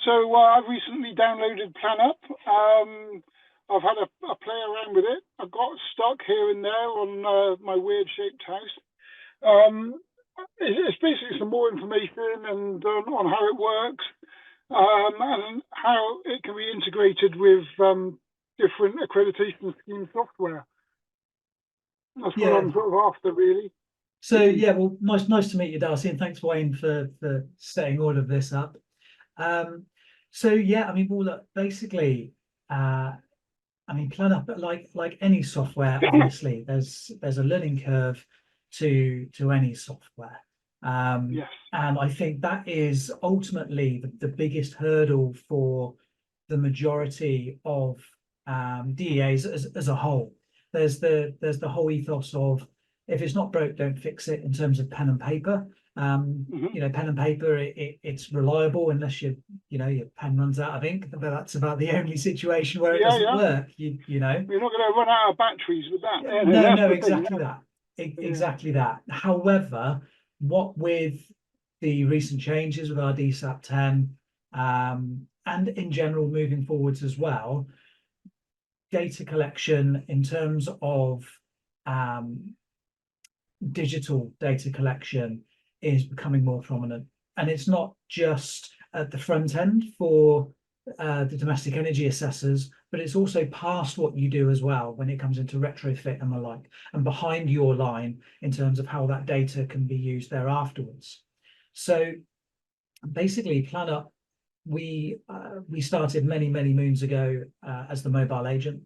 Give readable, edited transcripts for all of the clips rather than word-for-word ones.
So I've recently downloaded planup. I've had a play around with it. I got stuck here and there on my weird shaped house. It's basically some more information and on how it works and how it can be integrated with different accreditation scheme software. That's what I'm sort of after, really. So yeah, well, nice to meet you, Darcy, and thanks, Wayne, for setting all of this up. So yeah, I mean, well, look, basically, I mean, planup, like any software, obviously, there's a learning curve to any software. Yes. And I think that is ultimately the biggest hurdle for the majority of DEAs as a whole. There's the whole ethos of, if it's not broke, don't fix it, in terms of pen and paper. You know, pen and paper, it's reliable unless your pen runs out of ink. But that's about the only situation where it doesn't work. You know, you're not going to run out of batteries with that. No, exactly that. Exactly that. However, what with the recent changes with rdSAP 10 and in general moving forwards as well, data collection in terms of digital data collection is becoming more prominent, and it's not just at the front end for the domestic energy assessors, but it's also past what you do as well when it comes into retrofit and the like, and behind your line in terms of how that data can be used there afterwards. So basically, planup, we started many moons ago as the mobile agent.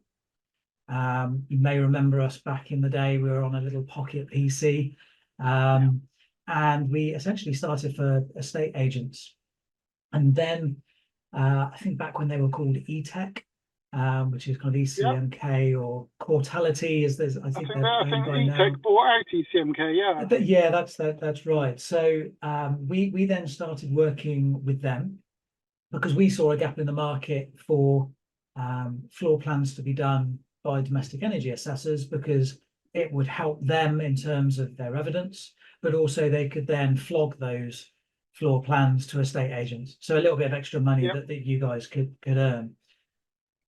You may remember us back in the day. We were on a little pocket PC, and we essentially started for estate agents. And then I think back when they were called eTech, which is kind of ECMK or Quartality, as there's I think they're owned by now. eTech bought out ECMK, yeah, that's right. So we then started working with them because we saw a gap in the market for floor plans to be done by domestic energy assessors, because it would help them in terms of their evidence, but also they could then flog those floor plans to estate agents. So a little bit of extra money that you guys could earn.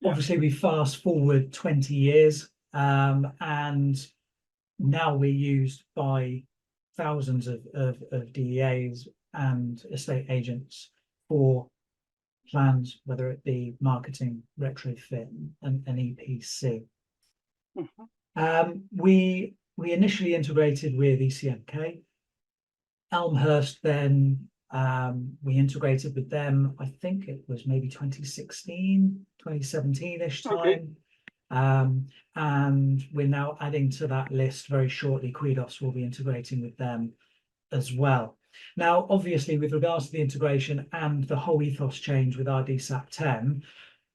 Obviously, we fast forward 20 years, and now we're used by thousands of DEAs and estate agents for plans, whether it be marketing, retrofit, and EPC. We initially integrated with ECMK. Elmhurst, then we integrated with them, I think it was maybe 2016, 2017-ish time. And we're now adding to that list very shortly. Quidos will be integrating with them as well. Now, obviously, with regards to the integration and the whole ethos change with rdSAP 10,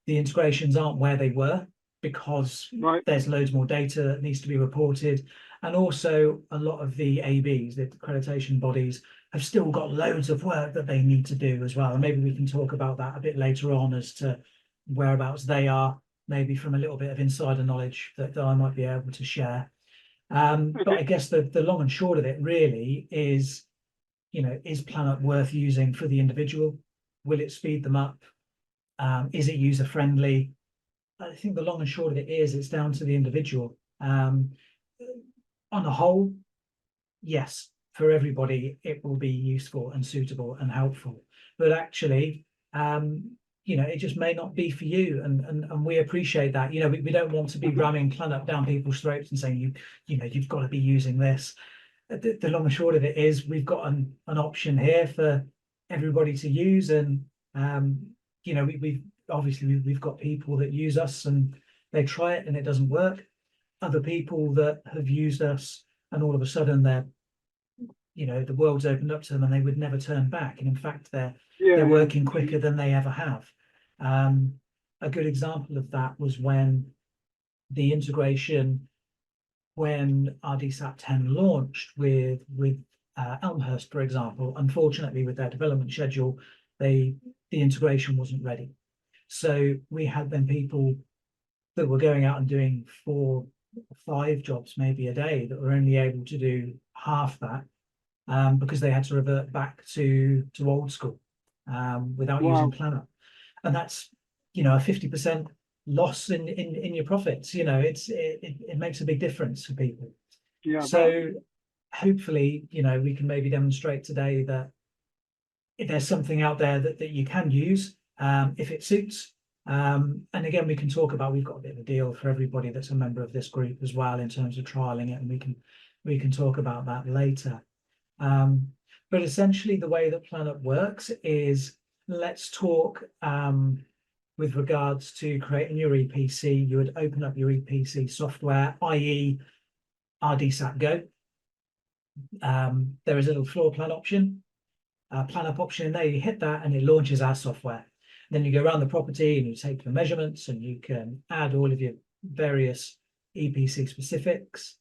the integrations aren't where they were, because there's loads more data that needs to be reported. And also a lot of the ABs, the accreditation bodies, have still got loads of work that they need to do as well. And maybe we can talk about that a bit later on as to whereabouts they are, maybe from a little bit of insider knowledge that I might be able to share. But I guess the long and short of it really is, is planup worth using for the individual? Will it speed them up? Is it user friendly? I think the long and short of it is it's down to the individual. On the whole, yes, for everybody, it will be useful and suitable and helpful. But actually, it just may not be for you, and we appreciate that. We don't want to be ramming planup down people's throats and saying you've got to be using this. The long and short of it is we've got an option here for everybody to use, and we've got people that use us and they try it and it doesn't work. Other people that have used us and all of a sudden the world's opened up to them and they would never turn back. And in fact, they're working quicker than they ever have. A good example of that was when the integration, when rdSAP 10 launched with Elmhurst, for example. Unfortunately, with their development schedule, the integration wasn't ready. So we had then people that were going out and doing 4 or 5 jobs maybe a day that were only able to do half that because they had to revert back to old school without using planup. and that's, you know, a 50% loss in your profits. You know, it makes a big difference for people. Yeah. So hopefully, you know, we can maybe demonstrate today that if there's something out there that you can use, if it suits. And again, we can talk about, we've got a bit of a deal for everybody that's a member of this group as well in terms of trialing it, and we can talk about that later. But essentially the way that planup works is, let's talk with regards to creating your EPC. You would open up your EPC software, i.e. rdSAP Go. There is a little floor plan option, planup option in there. You hit that and it launches our software. Then you go around the property and you take the measurements and you can add all of your various EPC specifics.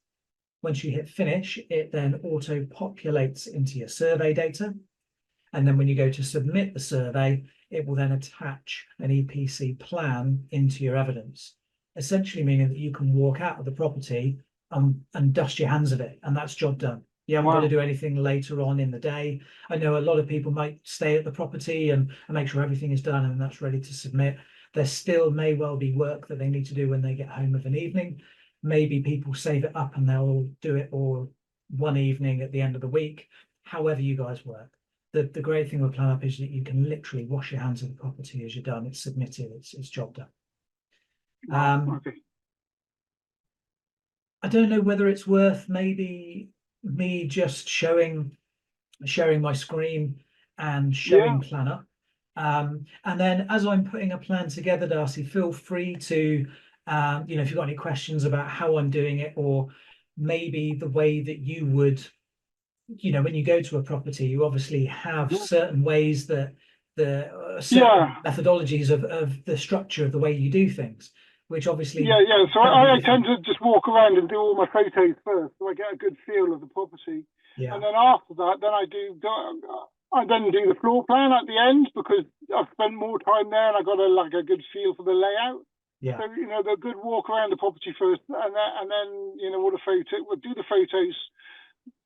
Once you hit finish, it then auto populates into your survey data. And then when you go to submit the survey, it will then attach an EPC plan into your evidence, essentially meaning that you can walk out of the property and dust your hands of it, and that's job done. You haven't got to do anything later on in the day. I know a lot of people might stay at the property and make sure everything is done and that's ready to submit. There still may well be work that they need to do when they get home of an evening. Maybe people save it up and they'll do it all one evening at the end of the week, however you guys work. The great thing with planup is that you can literally wash your hands of the property as you're done. It's submitted, it's job done. Okay. I don't know whether it's worth maybe me just sharing my screen and showing planup. And then as I'm putting a plan together, Darcy, feel free to, you know, if you've got any questions about how I'm doing it, or maybe the way that you would, you know, when you go to a property, you obviously have certain ways that certain methodologies of the structure of the way you do things, which obviously so I tend to just walk around and do all my photos first, so I get a good feel of the property. And then after that, then I then do the floor plan at the end, because I've spent more time there and I got a good feel for the layout. So, you know, the good walk around the property first, and then you know, we'll do the photos,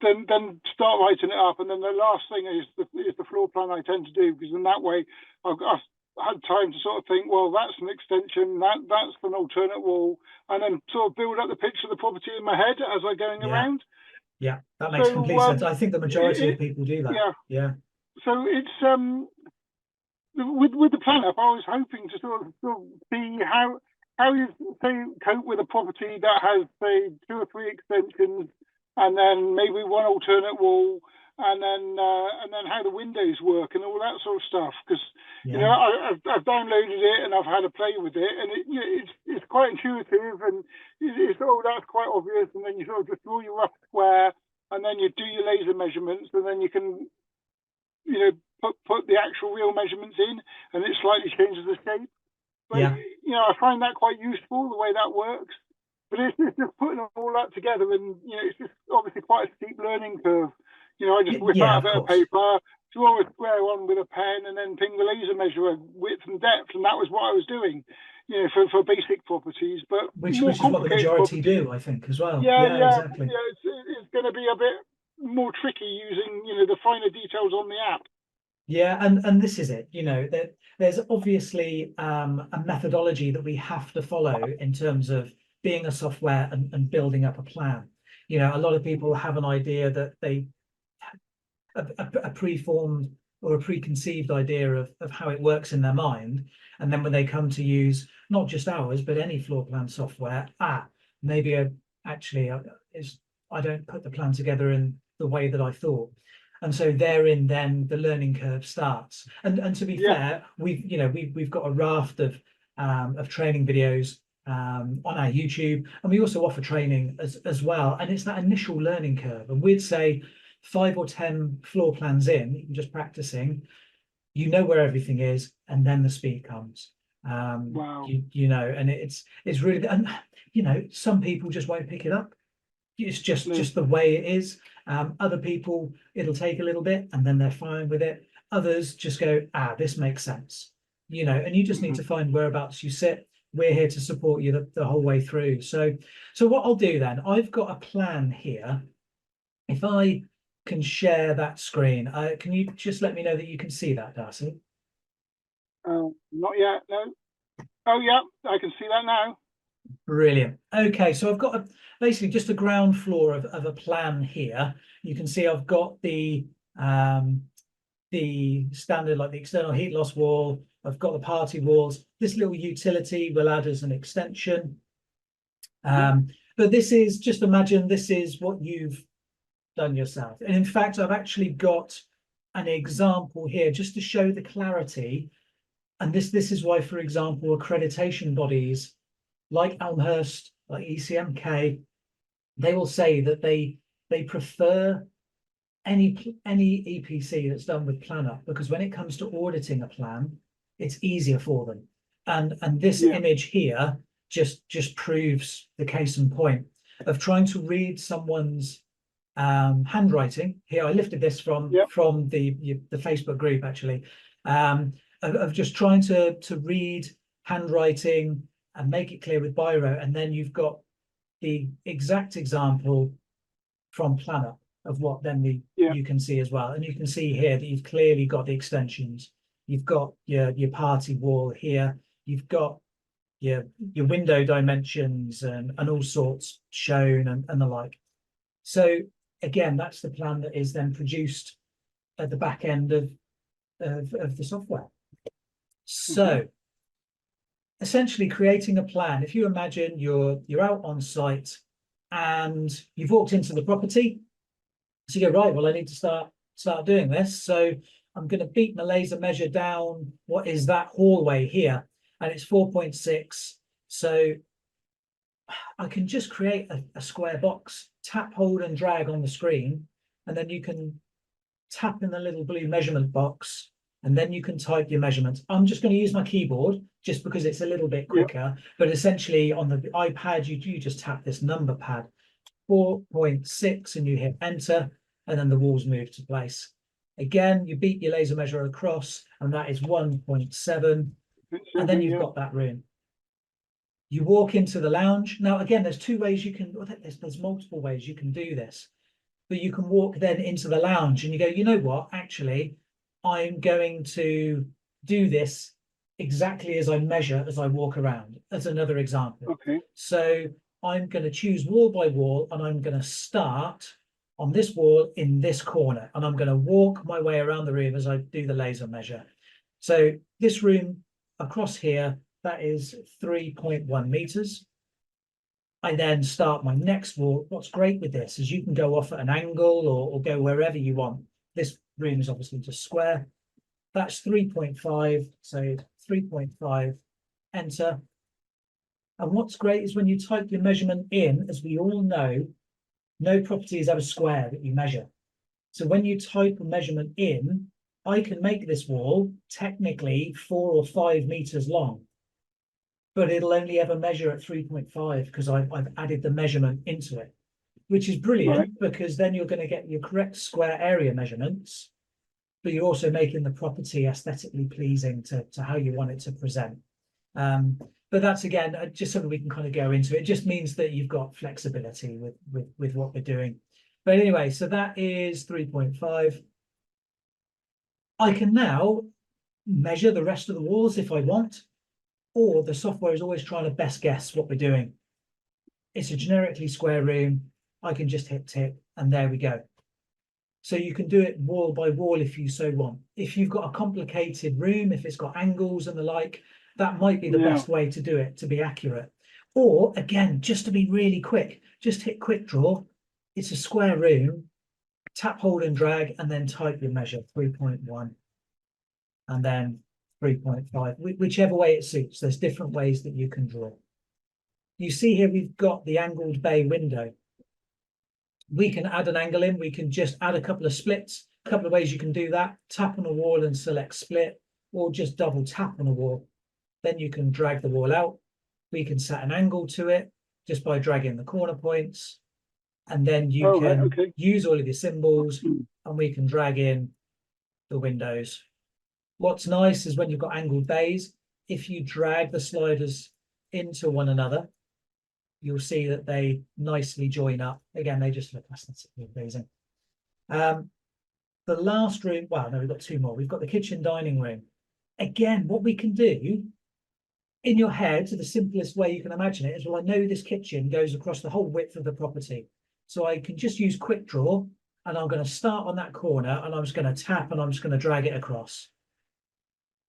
then start writing it up, and then the last thing is the floor plan I tend to do, because in that way I've had time to sort of think, well, that's an extension, that's an alternate wall, and then sort of build up the picture of the property in my head as I'm going around. Yeah, that makes complete sense. I think the majority of people do that. So it's with the planup, I was hoping to sort of see how you cope with a property that has, say, 2 or 3 extensions, and then maybe one alternate wall, and then how the windows work and all that sort of stuff. Because you know, I've downloaded it and I've had a play with it, and it's quite intuitive, and it's that's quite obvious. And then you sort of just draw your rough square, and then you do your laser measurements, and then you can, you know, put the actual real measurements in, and it slightly changes the shape. But you know, I find that quite useful, the way that works. But it's just putting all that together, and you know, it's just obviously quite a steep learning curve. You know, I just whip out a bit of paper, draw a square on with a pen, and then ping the laser measure width and depth, and that was what I was doing. You know, for basic properties, but which is what the majority do, I think, as well. Exactly. It's going to be a bit more tricky using, you know, the finer details on the app. And this is it. You know, that there's obviously a methodology that we have to follow in terms of being a software and building up a plan. You know, a lot of people have an idea that they a preformed or a preconceived idea of how it works in their mind, and then when they come to use not just ours but any floor plan software, maybe I don't put the plan together in the way that I thought, and so therein then the learning curve starts. And to be fair, we've got a raft of training videos on our YouTube, and we also offer training as well, and it's that initial learning curve, and we'd say 5 or 10 floor plans in, just practicing, you know where everything is, and then the speed comes. You know, and it's really, and you know, some people just won't pick it up. It's just the way it is. Other people, it'll take a little bit and then they're fine with it. Others just go, this makes sense, you know, and you just need to find whereabouts you sit. We're here to support you the whole way through. So what I'll do then, I've got a plan here. If I can share that screen, can you just let me know that you can see that, Darcy? Not yet, no. Oh, yeah, I can see that now. Brilliant. Okay, so I've got basically just a ground floor of a plan here. You can see I've got the standard, like the external heat loss wall. I've got the party walls. This little utility will add as an extension. But this is, just imagine this is what you've done yourself. And in fact, I've actually got an example here just to show the clarity. And this is why, for example, accreditation bodies like Elmhurst, like ECMK, they will say that they prefer any EPC that's done with planup, because when it comes to auditing a plan, it's easier for them. And this image here just proves the case in point of trying to read someone's handwriting. Here, I lifted this from the Facebook group actually, of just trying to read handwriting and make it clear with biro, and then you've got the exact example from planup of what then you can see as well. And you can see here that you've clearly got the extensions. You've got your party wall here. You've got your window dimensions and all sorts shown and the like. So again, that's the plan that is then produced at the back end of the software. So essentially creating a plan. If you imagine you're out on site and you've walked into the property, so you go, right, well, I need to start doing this. So I'm going to beat my laser measure down. What is that hallway here? And it's 4.6. So I can just create a square box, tap, hold, and drag on the screen, and then you can tap in the little blue measurement box, and then you can type your measurements. I'm just going to use my keyboard just because it's a little bit quicker, but essentially on the iPad, you just tap this number pad, 4.6, and you hit enter, and then the walls move to place. Again, you beat your laser measure across, and that is 1.7, and then you've got that room. You walk into the lounge. Now, again, there's two ways you can, there's multiple ways you can do this, but you can walk then into the lounge and you go, you know what, actually, I'm going to do this exactly as I measure as I walk around, as another example. So I'm going to choose wall by wall, and I'm going to start on this wall in this corner, and I'm going to walk my way around the room as I do the laser measure. So this room across here, that is 3.1 meters. I then start my next wall. What's great with this is you can go off at an angle or go wherever you want. This room is obviously just square. That's 3.5, so 3.5, enter. And what's great is when you type your measurement in, as we all know, no property is ever square that you measure. So when you type a measurement in, I can make this wall technically 4 or 5 meters long, but it'll only ever measure at 3.5 because I've added the measurement into it, which is brilliant because then you're going to get your correct square area measurements, but you're also making the property aesthetically pleasing to how you want it to present. But that's, again, just something we can kind of go into. It just means that you've got flexibility with what we're doing. But anyway, so that is 3.5. I can now measure the rest of the walls if I want, or the software is always trying to best guess what we're doing. It's a generically square room. I can just hit tick, and there we go. So you can do it wall by wall if you so want. If you've got a complicated room, if it's got angles and the like, that might be the best way to do it, to be accurate. Or again, just to be really quick, just hit quick draw. It's a square room, tap, hold, and drag, and then type your measure, 3.1, and then 3.5, whichever way it suits. There's different ways that you can draw. You see here, we've got the angled bay window. We can add an angle in. We can just add a couple of splits. A couple of ways you can do that. Tap on a wall and select split, or just double tap on a wall. Then you can drag the wall out. We can set an angle to it just by dragging the corner points. And then you can use all of your symbols, and we can drag in the windows. What's nice is when you've got angled bays, if you drag the sliders into one another, you'll see that they nicely join up. Again, they just look aesthetically pleasing. The last room, well, no, we've got two more. We've got the kitchen dining room. again, what we can do in your head, the simplest way you can imagine it is, well, I know this kitchen goes across the whole width of the property. So I can just use quick draw, and I'm going to start on that corner, and I'm just going to tap, and I'm just going to drag it across.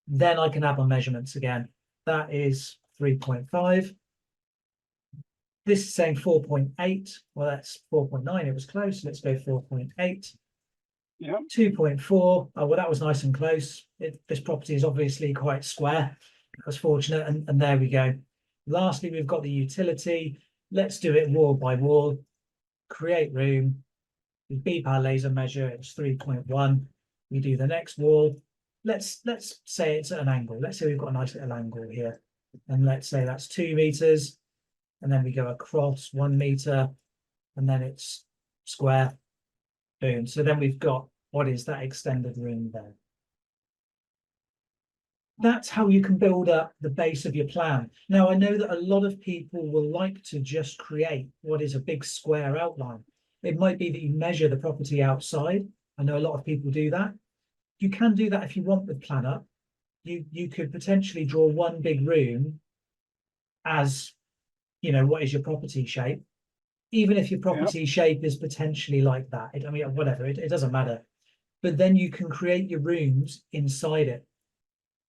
Then I can add my measurements again. That is 3.5. This is saying 4.8. Well, that's 4.9. It was close. Let's go 4.8. Yeah. 2.4. Oh, well, that was nice and close. This property is obviously quite square. That was fortunate. And there we go. Lastly, we've got the utility. Let's do it wall by wall. Create room. We beep our laser measure. It's 3.1. We do the next wall. Let's say it's at an angle. Let's say we've got a nice little angle here. And let's say that's 2 meters. And then we go across 1 meter. And then it's square. Boom. So then we've got, what is that extended room there? That's how you can build up the base of your plan. Now, I know that a lot of people will like to just create what is a big square outline. It might be that you measure the property outside. I know a lot of people do that. You can do that if you want with planup. You could potentially draw one big room as, you know, what is your property shape. Even if your property shape is potentially like that. I mean, whatever, it doesn't matter. But then you can create your rooms inside it.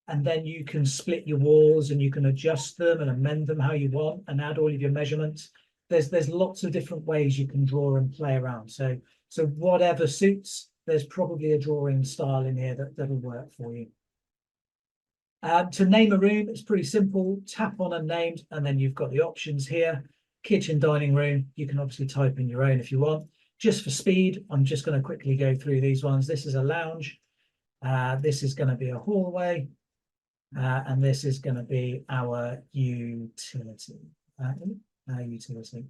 And then you can split your walls, and you can adjust them and amend them how you want, and add all of your measurements. There's lots of different ways you can draw and play around. So whatever suits, there's probably a drawing style in here that'll work for you. To name a room, it's pretty simple. Tap on unnamed, and then you've got the options here. Kitchen, dining room. You can obviously type in your own if you want. Just for speed, I'm just going to quickly go through these ones. This is a lounge. This is going to be a hallway. And this is going to be our utility. Utility.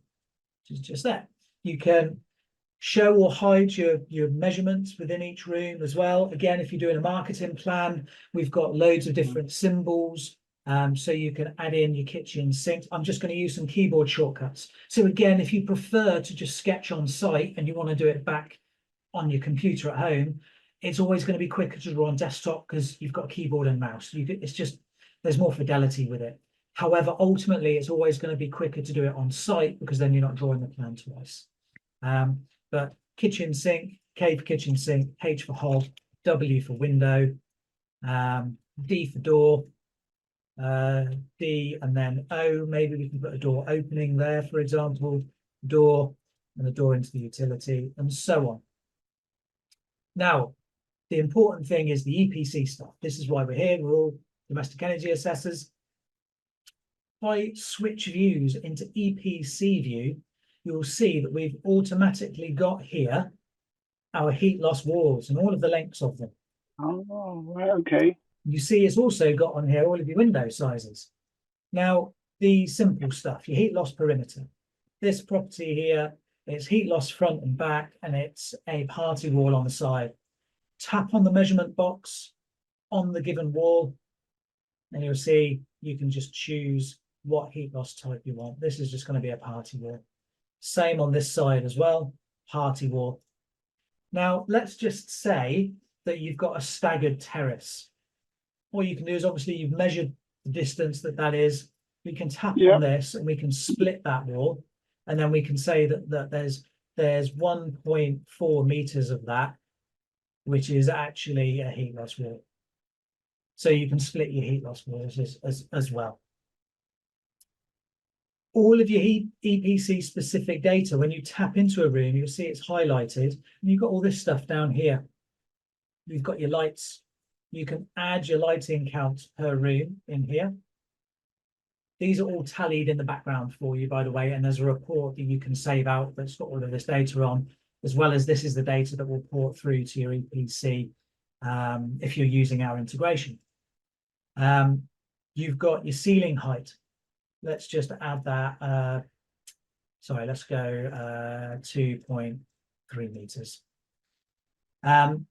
Just that. You can show or hide your measurements within each room as well. Again, if you're doing a marketing plan, we've got loads of different symbols. So you can add in your kitchen sink. I'm just going to use some keyboard shortcuts. So again, if you prefer to just sketch on site and you want to do it back on your computer at home, it's always going to be quicker to draw on desktop because you've got a keyboard and mouse. It's just, there's more fidelity with it. However, ultimately, it's always going to be quicker to do it on site because then you're not drawing the plan twice. But kitchen sink, K for kitchen sink, H for hob, W for window, D for door, D and then O. Maybe we can put a door opening there, for example, door and a door into the utility, and so on. Now, the important thing is the EPC stuff. This is why we're here. We're all domestic energy assessors. If I switch views into EPC view, you'll see that we've automatically got here our heat loss walls and all of the lengths of them. Oh, right, okay. You see it's also got on here all of your window sizes. Now, the simple stuff, your heat loss perimeter. This property here is heat loss front and back, and it's a party wall on the side. Tap on the measurement box on the given wall, and you'll see you can just choose what heat loss type you want. This is just going to be a party wall. Same on this side as well, party wall. Now, let's just say that you've got a staggered terrace. What you can do is, obviously, you've measured the distance that is. We can tap on this and we can split that wall. And then we can say that there's 1.4 meters of that, which is actually a heat loss wall. So you can split your heat loss walls as well. All of your EPC specific data, when you tap into a room, you'll see it's highlighted, and you've got all this stuff down here. You've got your lights. You can add your lighting count per room in here. These are all tallied in the background for you, by the way, and there's a report that you can save out that's got all of this data on, as well as this is the data that will port through to your EPC if you're using our integration. You've got your ceiling height. Let's just add that. Sorry, let's go 2.3 meters.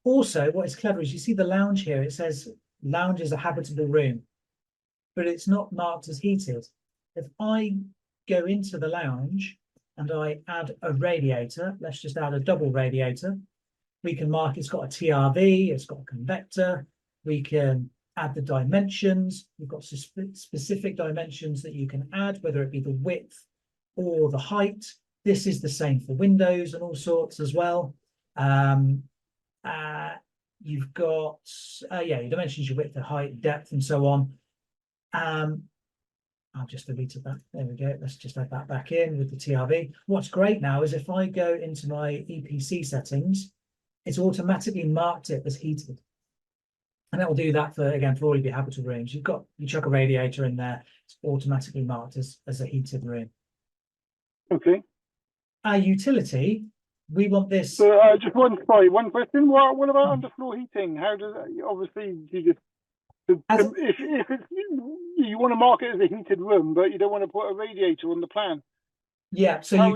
Also, what is clever is you see the lounge here. It says lounge is a habitable room, but it's not marked as heated. If I go into the lounge and I add a radiator, let's just add a double radiator. We can mark it's got a TRV, it's got a convector. We can add the dimensions. We've got specific dimensions that you can add, whether it be the width or the height. This is the same for windows and all sorts as well. You've got, your dimensions, your width, the height, depth, and so on. I've just deleted that. There we go. Let's just add that back in with the TRV. What's great now is if I go into my EPC settings, it's automatically marked it as heated. And that will do that for, again, for all of your habitable rooms. You chuck a radiator in there, it's automatically marked as a heated room. Okay. Our utility, we want this. So just one question. What about underfloor heating? How does that, obviously you just if it's, you want to mark it as a heated room, but you don't want to put a radiator on the plan. Yeah, so you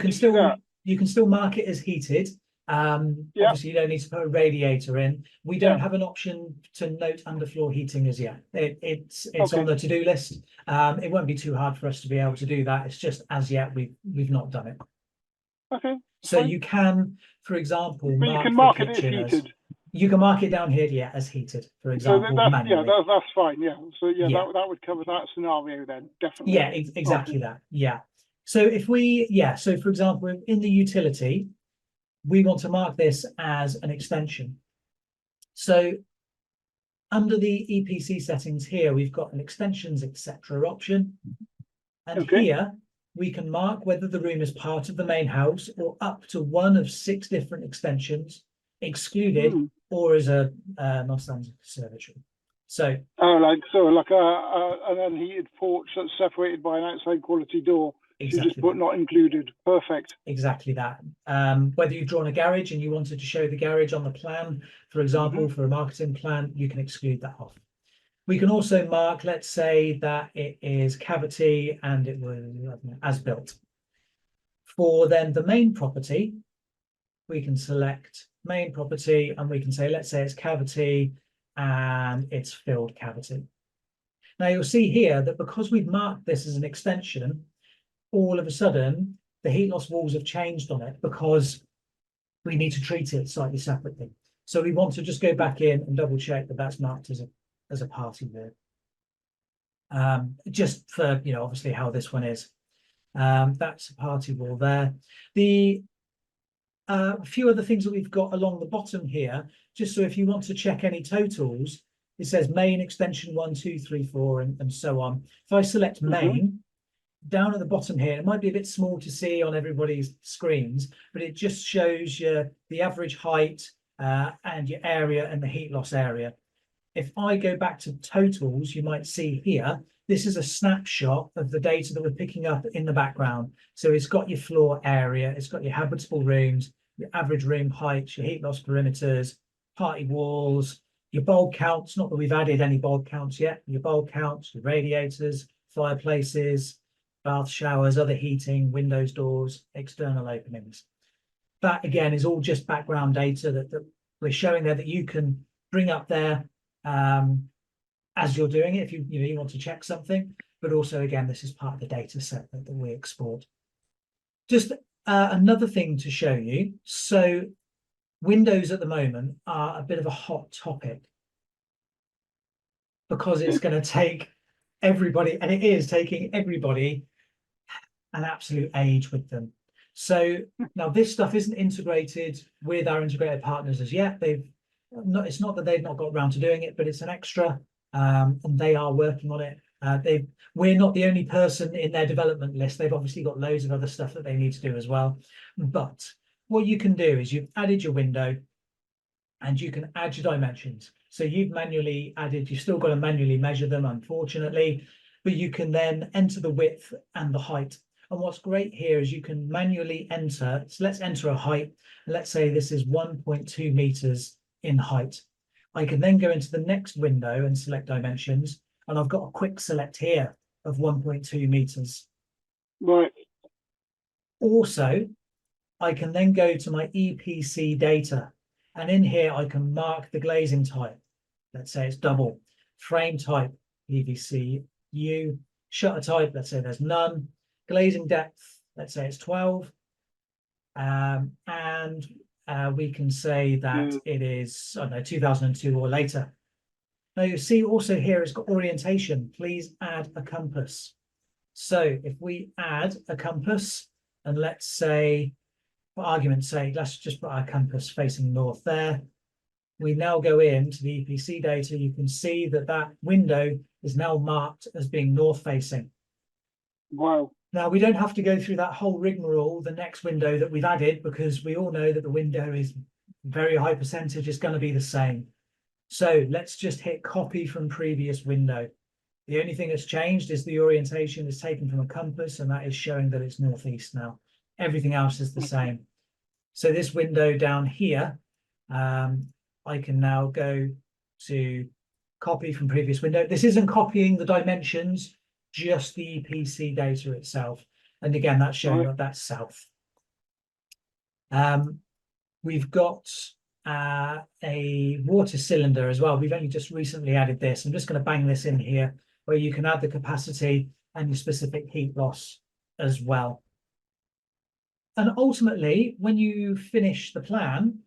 can still mark it as heated. Obviously you don't need to put a radiator in. We don't have an option to note underfloor heating as yet. It's on the to-do list. It won't be too hard for us to be able to do that. It's just as yet we've not done it. Okay. So you can, for example, but you can mark it as heated. You can mark it down here, as heated, for example. So manually. that's fine. Yeah. So that would cover that scenario then, definitely. Yeah, exactly that. Yeah. So if we, so for example, in the utility, we want to mark this as an extension. So under the EPC settings here, we've got an extensions, etc. option. And here we can mark whether the room is part of the main house or up to one of 6 different extensions, excluded or as a non-standard conservatory. So like an unheated porch that's separated by an outside quality door. Exactly. You just put not included. Perfect. Exactly that. Whether you've drawn a garage and you wanted to show the garage on the plan, for example, for a marketing plan, you can exclude that off. We can also mark, let's say that it is cavity and it was as built. For then the main property, we can select main property and we can say, let's say it's cavity and it's filled cavity. Now you'll see here that because we've marked this as an extension, all of a sudden the heat loss walls have changed on it because we need to treat it slightly separately. So we want to just go back in and double check that that's marked as a party room. Just for, obviously how this one is. That's a party wall there. A few other things that we've got along the bottom here, just so if you want to check any totals, it says main extension 1, 2, 3, 4, and so on. If I select main, down at the bottom here, it might be a bit small to see on everybody's screens, but it just shows you the average height and your area and the heat loss area. If I go back to totals, you might see here, this is a snapshot of the data that we're picking up in the background. So it's got your floor area, it's got your habitable rooms, your average room heights, your heat loss perimeters, party walls, your bulb counts, not that we've added any bulb counts yet, your bulb counts, your radiators, fireplaces, bath showers, other heating, windows, doors, external openings. That again is all just background data that we're showing there that you can bring up there as you're doing it if you want to check something, but also again this is part of the data set that we export. Just another thing to show you, so windows at the moment are a bit of a hot topic because it's going to take everybody, and it is taking everybody, an absolute age with them. So now this stuff isn't integrated with our integrated partners as yet. It's not that they've not got around to doing it, but it's an extra, and they are working on it. We're not the only person in their development list. They've obviously got loads of other stuff that they need to do as well. But what you can do is you've added your window and you can add your dimensions. So you've manually added, you've still got to manually measure them, unfortunately, but you can then enter the width and the height. And what's great here is you can manually enter, so let's enter a height. Let's say this is 1.2 meters in height. I can then go into the next window and select dimensions, and I've got a quick select here of 1.2 meters. Right. Also, I can then go to my EPC data, and in here I can mark the glazing type. Let's say it's double. Frame type, PVC-U. Shutter type, let's say there's none. Glazing depth, let's say it's 12. And we can say that it is, I don't know, 2002 or later. Now you see also here it's got orientation. Please add a compass. So if we add a compass, and let's say, for argument's sake, let's just put our compass facing north there. We now go into the EPC data. You can see that that window is now marked as being north facing. Wow. Now we don't have to go through that whole rigmarole, the next window that we've added, because we all know that the window is very high percentage is going to be the same. So let's just hit copy from previous window. The only thing that's changed is the orientation is taken from a compass, and that is showing that it's northeast now. Everything else is the same. So this window down here, I can now go to copy from previous window. This isn't copying the dimensions, just the EPC data itself. And again, that's showing that that's south. We've got a water cylinder as well. We've only just recently added this. I'm just going to bang this in here, where you can add the capacity and your specific heat loss as well. And ultimately, when you finish the plan,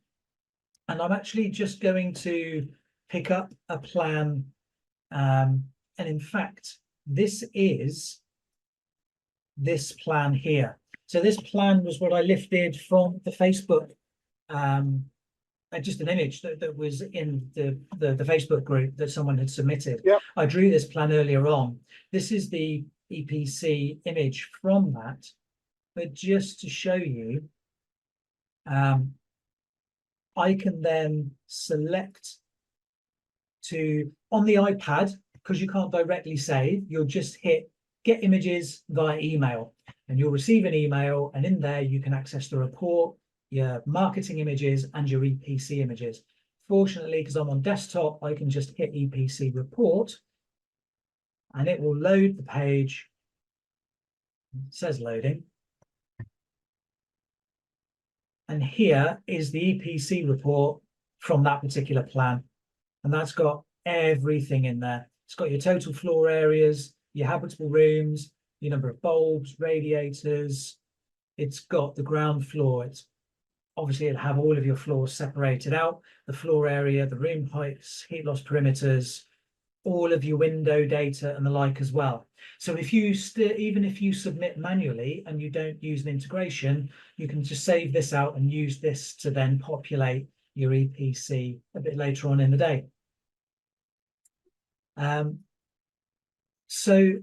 and I'm actually just going to pick up a plan, and in fact, this is this plan here. So this plan was what I lifted from the Facebook, just an image that was in the Facebook group that someone had submitted. Yep. I drew this plan earlier on. This is the EPC image from that, but just to show you, I can then select to, on the iPad, because you can't directly save, you'll just hit get images via email, and you'll receive an email, and in there you can access the report, your marketing images and your EPC images. Fortunately, because I'm on desktop, I can just hit EPC report, and it will load the page. It says loading. And here is the EPC report from that particular plan. And that's got everything in there. It's got your total floor areas, your habitable rooms, your number of bulbs, radiators. It's got the ground floor. It's obviously it'll have all of your floors separated out, the floor area, the room heights, heat loss perimeters, all of your window data and the like as well. So if you even if you submit manually and you don't use an integration, you can just save this out and use this to then populate your EPC a bit later on in the day. So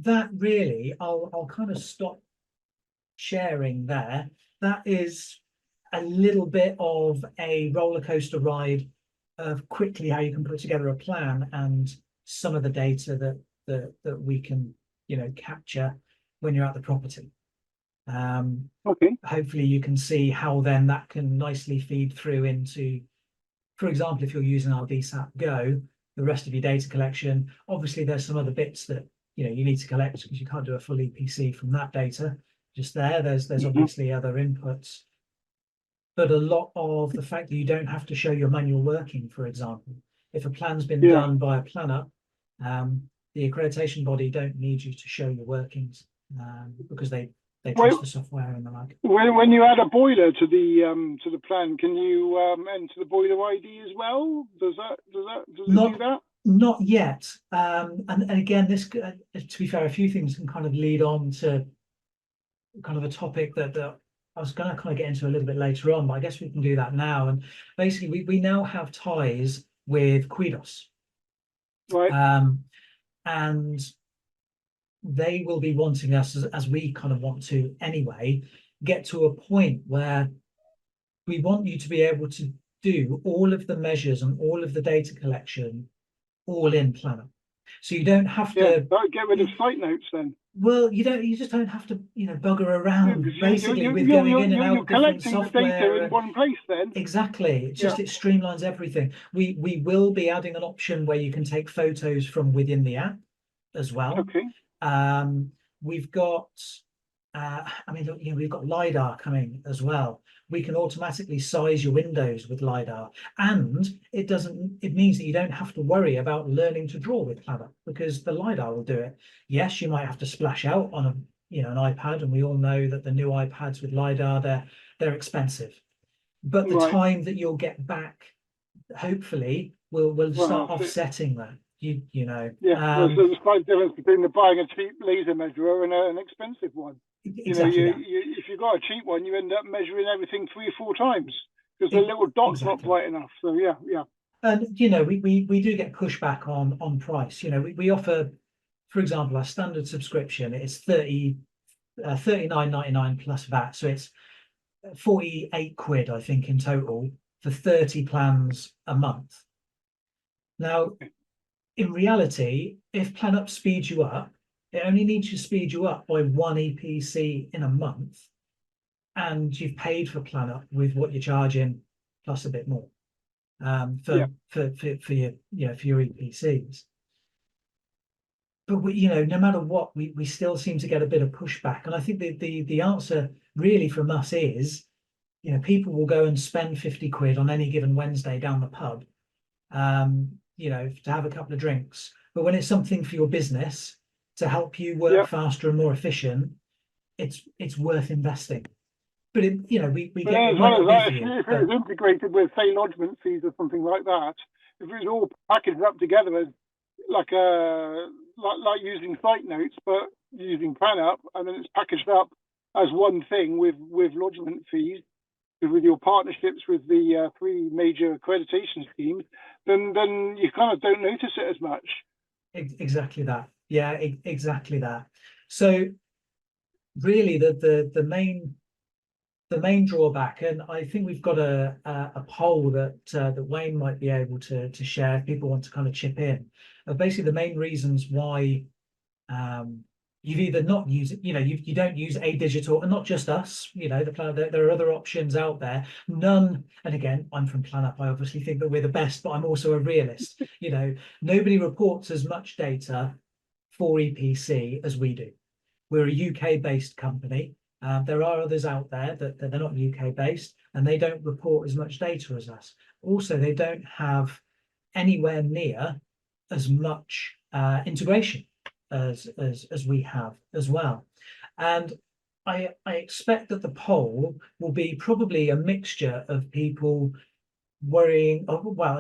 that really, I'll kind of stop sharing there. That is a little bit of a roller coaster ride of quickly how you can put together a plan and some of the data that we can, capture when you're at the property. Okay. Hopefully you can see how then that can nicely feed through into, for example, if you're using our rdSAP Go, the rest of your data collection. Obviously there's some other bits that you need to collect because you can't do a full EPC from that data just there. There's obviously other inputs, but a lot of the fact that you don't have to show your manual working, for example, if a plan's been done by a planner, the accreditation body don't need you to show your workings because they trust the software and the like. When you add a boiler to the plan, can you enter the boiler ID as well? Does it do that? Not yet. And again, this to be fair, a few things can kind of lead on to kind of a topic that I was going to kind of get into a little bit later on, but I guess we can do that now. And basically, we now have ties with Quidos, right? And they will be wanting us, as we kind of want to anyway, get to a point where we want you to be able to do all of the measures and all of the data collection all in planup. So you don't have to get rid of site notes then. Well, you just don't have to, bugger around basically with going in and out of different software. The data in one place then. Exactly. It's just it streamlines everything. We will be adding an option where you can take photos from within the app as well. Okay. We've got we've got Lidar coming as well. We can automatically size your windows with Lidar, and it means that you don't have to worry about learning to draw with planup because the Lidar will do it. Yes, you might have to splash out on an iPad, and we all know that the new iPads with Lidar, they're expensive, but the time that you'll get back hopefully will start offsetting that. You know, there's a slight difference between buying a cheap laser measurer and an expensive one. exactly You know, if you've got a cheap one, you end up measuring everything 3 or 4 times because the little dot's not bright enough. So yeah. And you know, we do get pushback on price. You know, we offer, for example, our standard subscription is 39.99 plus VAT, so it's 48 quid, I think, in total for 30 plans a month. Now, in reality, if planup speeds you up, it only needs to speed you up by 1 EPC in a month, and you've paid for planup with what you're charging plus a bit more for your EPCs. But no matter what, we still seem to get a bit of pushback, and I think the answer really from us is, people will go and spend 50 quid on any given Wednesday down the pub, to have a couple of drinks. But when it's something for your business to help you work faster and more efficient, it's worth investing. But we get as well as that, if it was integrated with, say, lodgement fees or something like that, if it was all packaged up together as like using site notes, but using planup, and then it's packaged up as one thing with lodgement fees, with your partnerships with the 3 major accreditation schemes, then you kind of don't notice it as much. Exactly that. Yeah, exactly that. So really, the main drawback, and I think we've got a poll that Wayne might be able to share if people want to kind of chip in. Basically, the main reasons why you've either not used it, you don't use a digital, and not just us, there are other options out there. None, and again, I'm from planup, I obviously think that we're the best, but I'm also a realist. Nobody reports as much data for EPC as we do. We're a UK-based company. There are others out there that they're not UK-based, and they don't report as much data as us. Also, they don't have anywhere near as much integration as we have as well. And I expect that the poll will be probably a mixture of people worrying,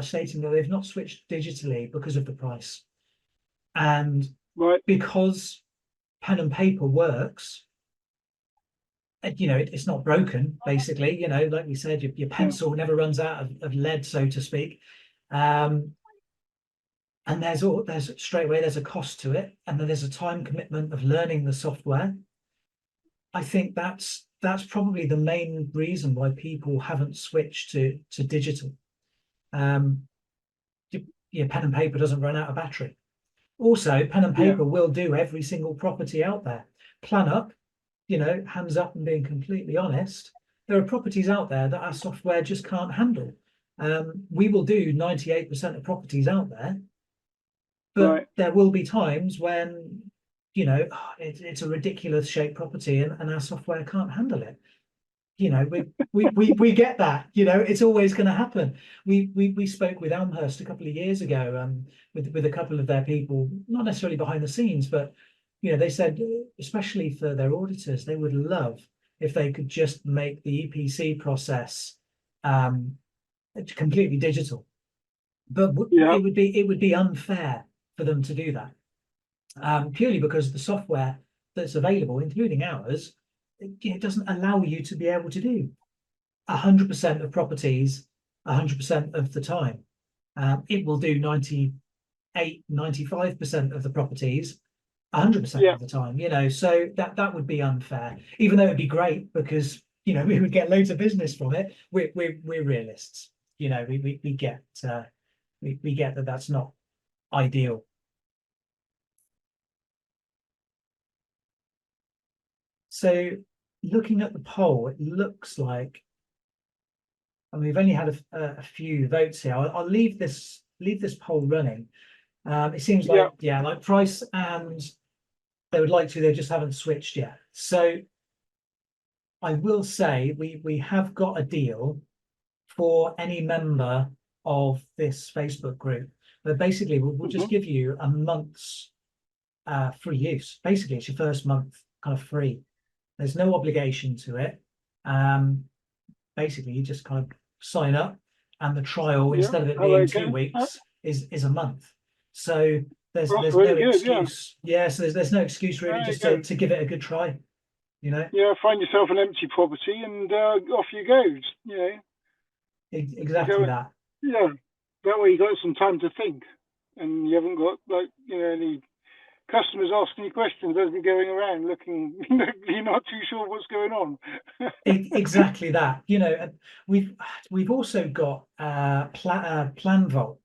stating that they've not switched digitally because of the price, and because pen and paper works. It's not broken, basically. Like we said, your pencil never runs out of lead, so to speak. And there's straight away there's a cost to it, and then there's a time commitment of learning the software. I think that's probably the main reason why people haven't switched to digital. Your pen and paper doesn't run out of battery. Also, pen and paper will do every single property out there. Planup, hands up and being completely honest, there are properties out there that our software just can't handle. We will do 98% of properties out there, but there will be times when, it's a ridiculous shaped property and our software can't handle it. We get that. It's always going to happen. We spoke with Elmhurst a couple of years ago, with a couple of their people, not necessarily behind the scenes, but they said, especially for their auditors, they would love if they could just make the EPC process completely digital. But it would be unfair for them to do that, purely because the software that's available, including ours, it doesn't allow you to be able to do 100% of properties 100% of the time. It will do 95% of the properties 100% of the time, so that would be unfair, even though it'd be great because we would get loads of business from it. We're realists. We get that that's not ideal. So looking at the poll, it looks like, and we've only had a few votes here. I'll leave this poll running. It seems like like price, and they would like to, they just haven't switched yet. So I will say we have got a deal for any member of this Facebook group, but basically we'll just give you a month's free use. Basically, it's your first month kind of free. There's no obligation to it. Basically, you just kind of sign up, and the trial, Yeah. instead of it How being they 2 go? weeks, is a month. So there's That's no really good. Yeah. excuse. Yeah, so there's no excuse really There you just go. to give it a good try, you know. Yeah. Find yourself an empty property and off you go. You know, you Exactly go. that. Yeah. That way you got some time to think, and you haven't got like any customers asking you questions as you're going around looking. You're not too sure what's going on. Exactly that. You know, we've also got Plan Vault.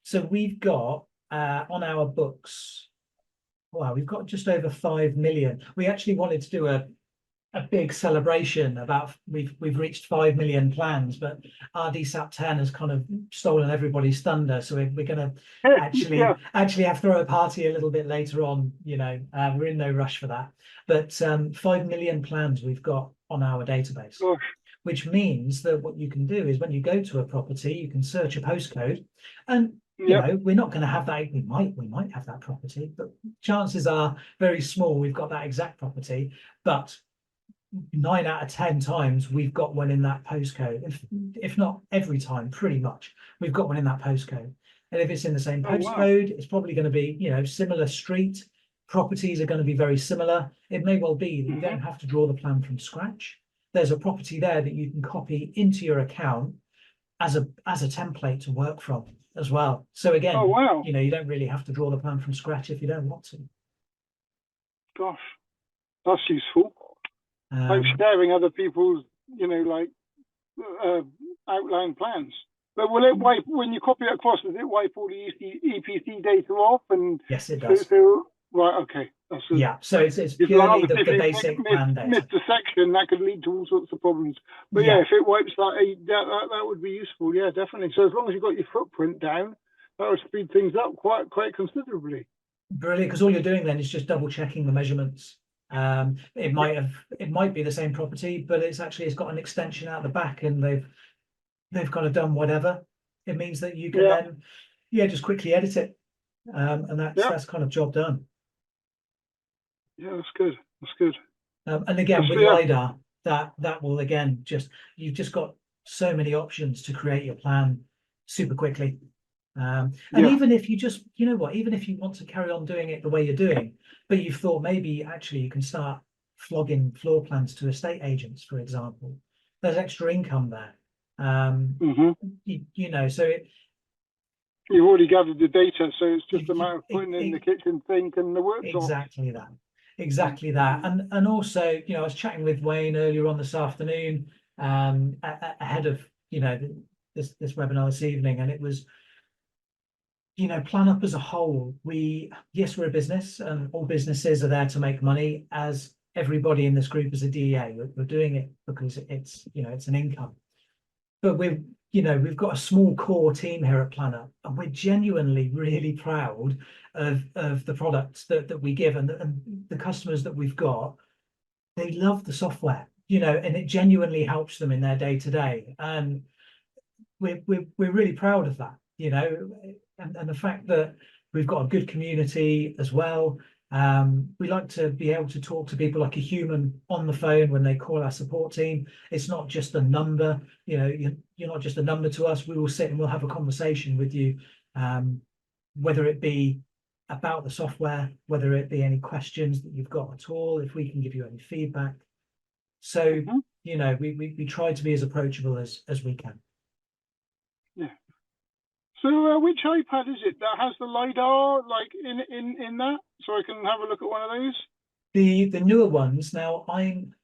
So we've got on our books, wow, we've got just over 5 million. We actually wanted to do a big celebration about we've reached 5 million plans, but rdSAP 10 has kind of stolen everybody's thunder. So we're going to Yeah. actually have to throw a party a little bit later on. You know, we're in no rush for that. But 5 million plans we've got on our database, Gosh. which means that what you can do is when you go to a property, you can search a postcode, and you Yep. know, we're not going to have that. We might have that property, but chances are very small we've got that exact property. But 9 out of 10 times we've got one in that postcode, if not every time, pretty much we've got one in that postcode. And if it's in the same Oh, wow. postcode, it's probably going to be, you know, similar street. Properties are going to be very similar. It may well be that you don't have to draw the plan from scratch. There's a property there that you can copy into your account as a template to work from as well. So again, Oh, wow. you know, you don't really have to draw the plan from scratch if you don't want to. Gosh, that's useful. Like sharing other people's, outline plans. But will it wipe, when you copy it across, does it wipe all the EPC data off? And yes, it does. Right, okay. That's yeah, so it's purely the basic plan data. Missed the section, that could lead to all sorts of problems. But yeah, if it wipes that would be useful. Yeah, definitely. So as long as you've got your footprint down, that would speed things up quite considerably. Brilliant, because all you're doing then is just double checking the measurements. It might be the same property, but it's got an extension out the back, and they've kind of done whatever. It means that you can then just quickly edit it, and that's kind of job done. Yeah, that's good. That's good. And again, with Lidar, that will again you've just got so many options to create your plan super quickly. And even if you just, you know what, even if you want to carry on doing it the way you're doing, but you've thought maybe actually you can start flogging floor plans to estate agents, for example, there's extra income there. You know, so you've already gathered the data, so it's just a matter of putting in the kitchen sink and the worktop. Exactly that. And also, you know, I was chatting with Wayne earlier on this afternoon, ahead of, you know, this webinar this evening, and it was, you know, planup as a whole, we're a business, and all businesses are there to make money, as everybody in this group is a DEA. We're doing it because it's, you know, it's an income. But we've got a small core team here at planup, and we're genuinely really proud of the products that we give, and the customers that we've got. They love the software, you know, and it genuinely helps them in their day-to-day. And we're really proud of that, you know, and the fact that we've got a good community as well. We like to be able to talk to people like a human on the phone when they call our support team. It's not just a number, you know, you're not just a number to us. We will sit and we'll have a conversation with you, whether it be about the software, whether it be any questions that you've got at all, if we can give you any feedback. So, you know, we try to be as approachable as we can. Yeah. So which iPad is it that has the LiDAR like in that, so I can have a look at one of those? The newer ones. Now I'm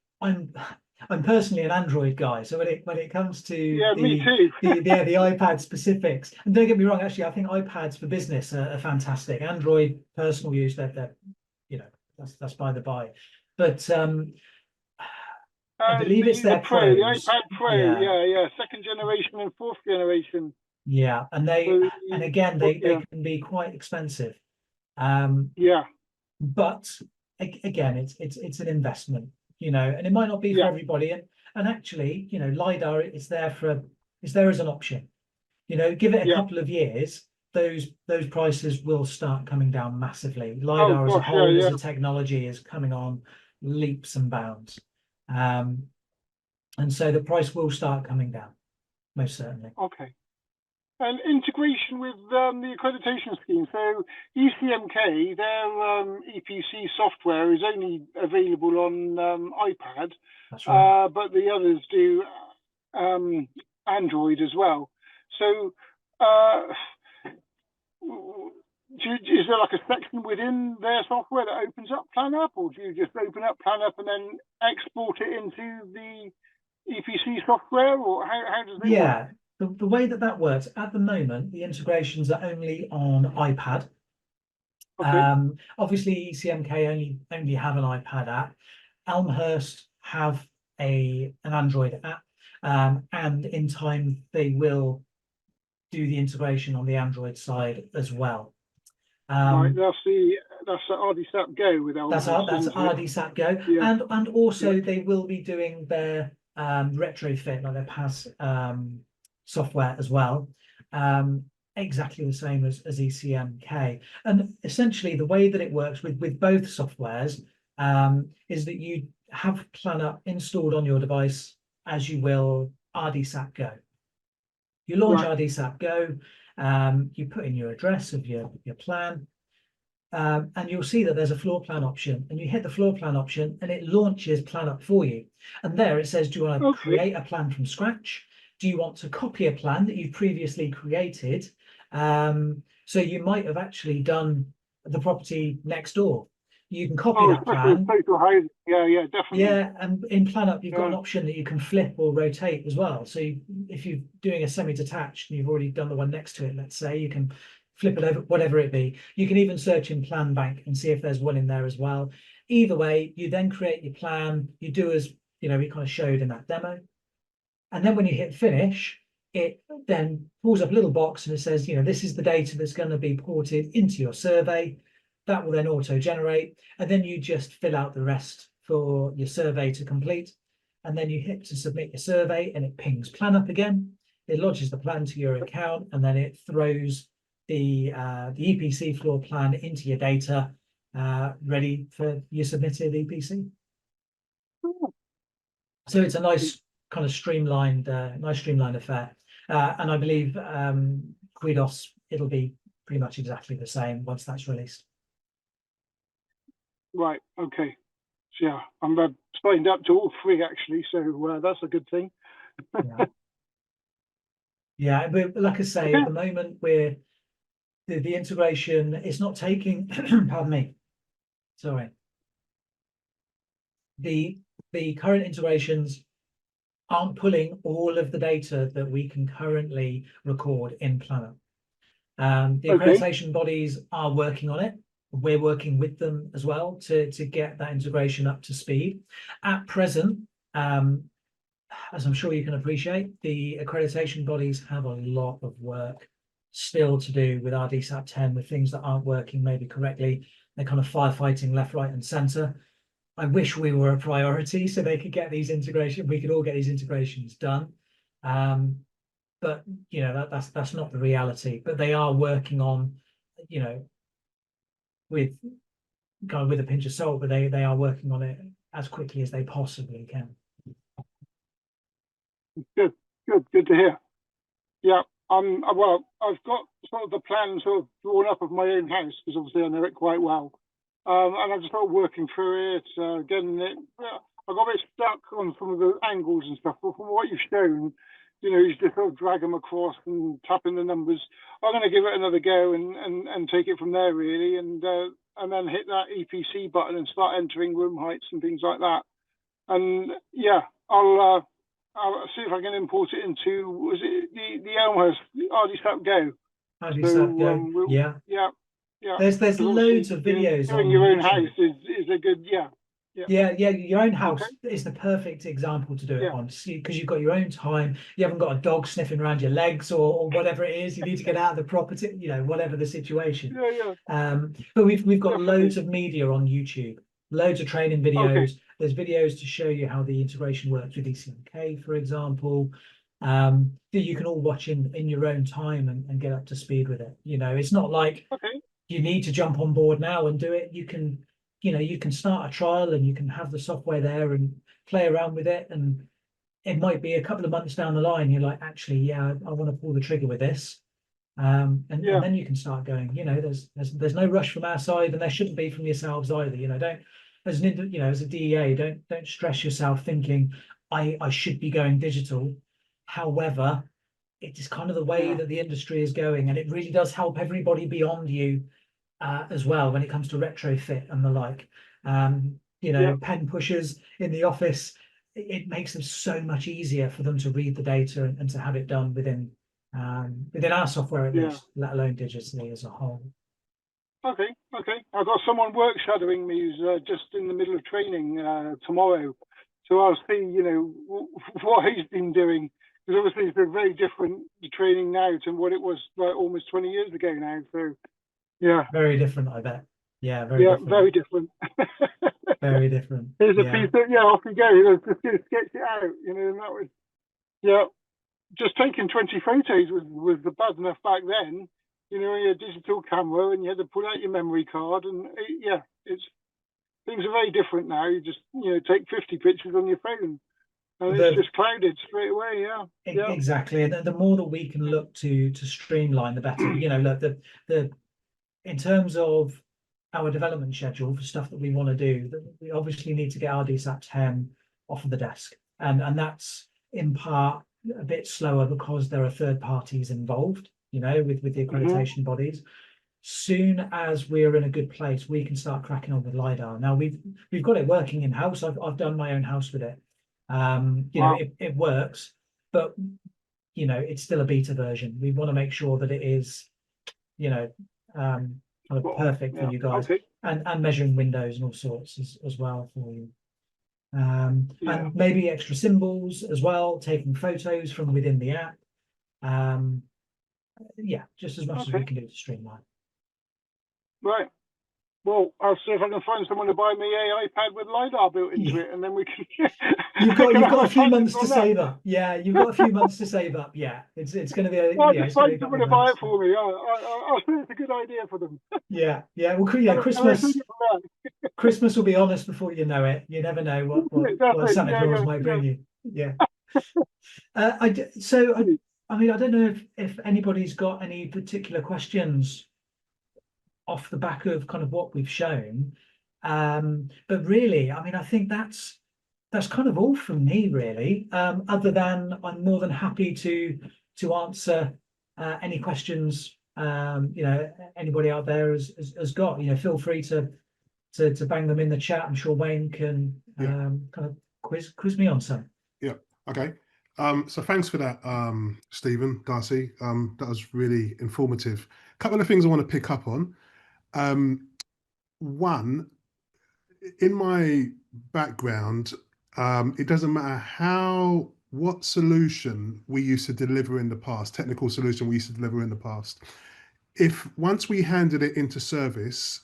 personally an Android guy, so when it comes to me too. the iPad specifics, and don't get me wrong, actually I think iPads for business are fantastic. Android personal use, they're you know, that's by the by, but I believe it's their Pro, the Pros. iPad Pro, second generation and fourth generation. Yeah, and again they can be quite expensive. But again, it's an investment, you know, and it might not be for everybody. And actually, you know, LiDAR is there as an option. You know, give it a couple of years, those prices will start coming down massively. LiDAR as a whole, as a technology, is coming on leaps and bounds. And so the price will start coming down. most certainly. Okay. And integration with the accreditation scheme. So ECMK, their EPC software is only available on iPad, That's right. but the others do Android as well. So is there like a section within their software that opens up planup, or do you just open up planup and then export it into the EPC software, or how does it work? The way that works at the moment, the integrations are only on iPad. Okay. Obviously, ECMK only have an iPad app. Elmhurst have an Android app, and in time they will do the integration on the Android side as well. Right, that's rdSAP Go with Elmhurst. That's rdSAP Go, yeah. and also they will be doing their retrofit, like their PaaS software as well, exactly the same as ECMK. And essentially, the way that it works with both softwares is that you have planup installed on your device as you will rdSAP Go. You launch rdSAP Go, you put in your address of your plan, and you'll see that there's a floor plan option, and you hit the floor plan option and it launches planup for you. And there it says, do you want to create a plan from scratch? Do you want to copy a plan that you've previously created? So you might have actually done the property next door. You can copy that plan. Yeah, definitely. Yeah, and in planup, you've got an option that you can flip or rotate as well. So if you're doing a semi-detached and you've already done the one next to it, let's say, you can flip it over, whatever it be. You can even search in Plan Bank and see if there's one in there as well. Either way, you then create your plan. You do as we kind of showed in that demo. And then when you hit finish, it then pulls up a little box and it says, this is the data that's going to be ported into your survey. That will then auto-generate, and then you just fill out the rest for your survey to complete. And then you hit to submit your survey, and it pings planup again. It lodges the plan to your account, and then it throws the EPC floor plan into your data, ready for your submitted EPC. So it's a nice kind of streamlined affair. And I believe Quidos, it'll be pretty much exactly the same once that's released. Right. Okay. So yeah, I'm signed up to all three actually, so that's a good thing. Yeah, but like I say, at the moment we're the integration is not taking. Pardon me. Sorry. The current integrations aren't pulling all of the data that we can currently record in planup. The accreditation bodies are working on it. We're working with them as well to get that integration up to speed. At present, as I'm sure you can appreciate, the accreditation bodies have a lot of work still to do with rdSAP 10, with things that aren't working maybe correctly. They're kind of firefighting left, right, and centre. I wish we were a priority so they could get these integrations. We could all get these integrations done. But that's not the reality. But they are working on, with a pinch of salt, but they are working on it as quickly as they possibly can. Good to hear. Yeah, well, I've got sort of the plan sort of drawn up of my own house, because obviously I know it quite well. And I'm just sort of working through it, getting it. I got a bit stuck on some of the angles and stuff, but from what you've shown, you just sort of drag them across and tap in the numbers. I'm going to give it another go and take it from there, really, and then hit that EPC button and start entering room heights and things like that. And yeah, I'll see if I can import it into, was it the Elmhurst, the rdSAP Go? rdSAP Go, yeah. There's loads of videos on your own house is a good, your own house is the perfect example to do it on, because you've got your own time. You haven't got a dog sniffing around your legs or whatever it is. You need to get out of the property, whatever the situation. But we've got loads of media on YouTube, loads of training videos. There's videos to show you how the integration works with ECMK, for example, that you can all watch in your own time and get up to speed with it. It's not like you need to jump on board now and do it. You can start a trial and you can have the software there and play around with it, and it might be a couple of months down the line, you're like, actually, yeah, I want to pull the trigger with this. And Yeah. then you can start going, there's no rush from our side, and there shouldn't be from yourselves either. Don't, as a DEA, don't stress yourself thinking I should be going digital. However, it is kind of the way that the industry is going, and it really does help everybody beyond you as well when it comes to retrofit and the like. Pen pushers in the office, it makes them so much easier for them to read the data and to have it done within our software at least, let alone digitally as a whole. Okay. I've got someone work shadowing me who's just in the middle of training tomorrow, so I'll see, what he's been doing, because obviously it's been very different, the training now, to what it was like almost 20 years ago now. So yeah, very different, I bet. Yeah, very different. Very different. Here's a piece of, off you go. Just gonna sketch it out, and that was, just taking 20 photos was bad enough back then. You had a digital camera and you had to pull out your memory card, and things are very different now. You just take 50 pictures on your phone, and it's just clouded straight away. Yeah, exactly. And the more that we can look to streamline, the better. Look, the in terms of our development schedule for stuff that we want to do, we obviously need to get our rdSAP 10 off of the desk, and that's in part a bit slower because there are third parties involved, with the accreditation bodies. Soon as we're in a good place, we can start cracking on with Lidar. Now we've got it working in house. I've done my own house with it. It works, but it's still a beta version. We want to make sure that it is, kind of perfect for you guys, and measuring windows and all sorts as well for you. And maybe extra symbols as well, taking photos from within the app. Just as much as we can do to streamline. Right. Well, I'll see if I can find someone to buy me an iPad with Lidar built into it, and then we can. You've got a few months to save up. Yeah, you've got a few months to save up. Yeah, it's going to be a. Well, just find someone to buy it for me. I'll think it's a good idea for them. Yeah. Well, Christmas will be on us before you know it. You never know what Santa Claus might bring you. Yeah. I don't know if anybody's got any particular questions off the back of kind of what we've shown, but really, I think that's kind of all from me, really. Other than I'm more than happy to answer any questions anybody out there has got. Feel free to bang them in the chat. I'm sure Wayne can kind of quiz me on some. Yeah. Okay. So thanks for that, Steven, Darcy. That was really informative. A couple of things I want to pick up on. One, in my background, it doesn't matter what solution we used to deliver in the past, technical solution we used to deliver in the past. If once we handed it into service,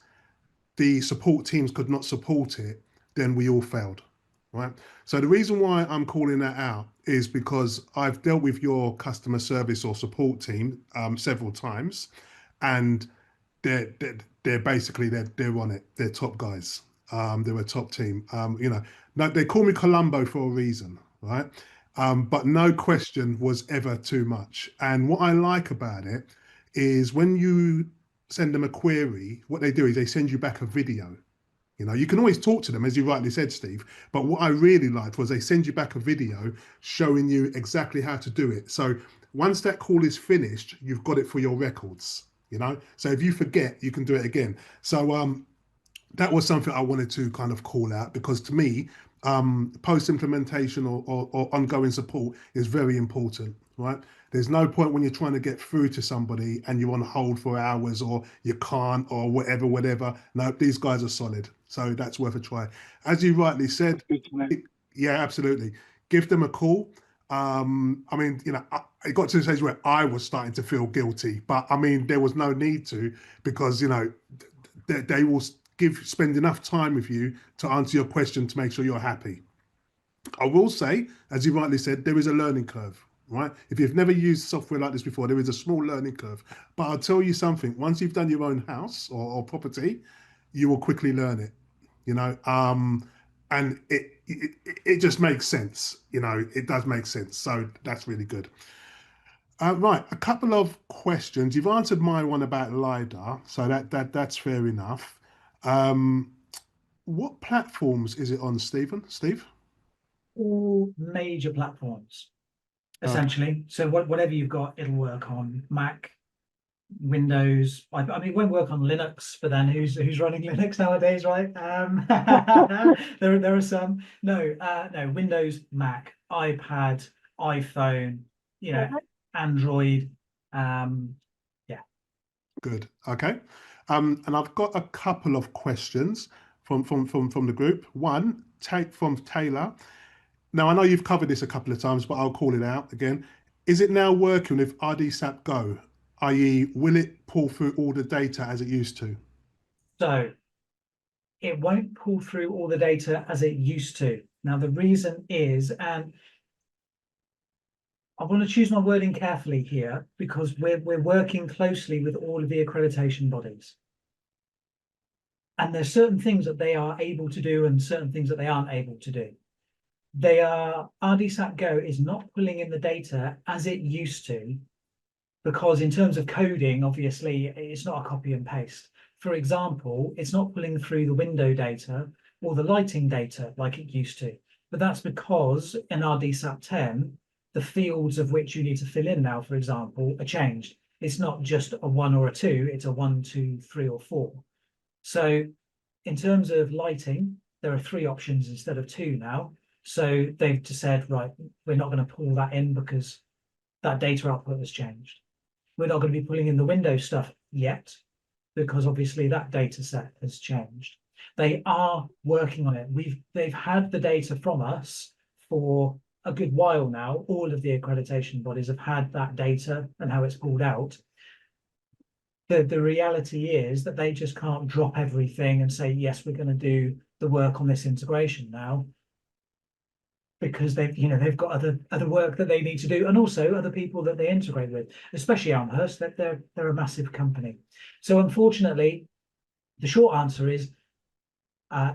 the support teams could not support it, then we all failed, right? So the reason why I'm calling that out is because I've dealt with your customer service or support team several times, and they're basically they're on it. They're top guys. They're a top team. No, they call me Columbo for a reason, right? But no question was ever too much. And what I like about it is when you send them a query, what they do is they send you back a video. You can always talk to them, as you rightly said, Steve. But what I really liked was they send you back a video showing you exactly how to do it. So once that call is finished, you've got it for your records. So if you forget, you can do it again. So that was something I wanted to kind of call out, because to me, post-implementation or ongoing support is very important, right? There's no point when you're trying to get through to somebody and you're on hold for hours, or you can't, or whatever. No, these guys are solid. So that's worth a try. As you rightly said, yeah, absolutely. Give them a call. It got to the stage where I was starting to feel guilty, but there was no need to, because, they will spend enough time with you to answer your question to make sure you're happy. I will say, as you rightly said, there is a learning curve, right? If you've never used software like this before, there is a small learning curve. But I'll tell you something, once you've done your own house or property, you will quickly learn it, and it just makes sense. You know, it does make sense. So that's really good. Right, a couple of questions. You've answered my one about Lidar, so that's fair enough. Um, what platforms is it on, Stephen? Steve? All major platforms, Okay. essentially. So whatever you've got, it'll work on Mac, Windows. I mean, it won't work on Linux, but then who's running Linux nowadays, right? There are some. No, Windows, Mac, iPad, iPhone, you know, Android. Yeah. Good. Okay. And I've got a couple of questions from the group. One, take from Taylor. Now I know you've covered this a couple of times, but I'll call it out again. Is it now working with rdSAP Go? I.e., will it pull through all the data as it used to? So it won't pull through all the data as it used to. Now the reason is, and I want to choose my wording carefully here because we're working closely with all of the accreditation bodies. And there's certain things that they are able to do and certain things that they aren't able to do. rdSAP Go is not pulling in the data as it used to, because in terms of coding, obviously, it's not a copy and paste. For example, it's not pulling through the window data or the lighting data like it used to. But that's because in rdSAP 10, the fields of which you need to fill in now, for example, are changed. It's not just a 1 or a 2, it's a 1, 2, 3, or 4. So in terms of lighting, there are 3 options instead of 2 now. So they've just said, right, we're not going to pull that in because that data output has changed. We're not going to be pulling in the Windows stuff yet because obviously that data set has changed. They are working on it. They've had the data from us for a good while now. All of the accreditation bodies have had that data and how it's pulled out. The reality is that they just can't drop everything and say, yes, we're going to do the work on this integration now, because they've got other work that they need to do, and also other people that they integrate with, especially Amherst, that they're a massive company. So unfortunately, the short answer is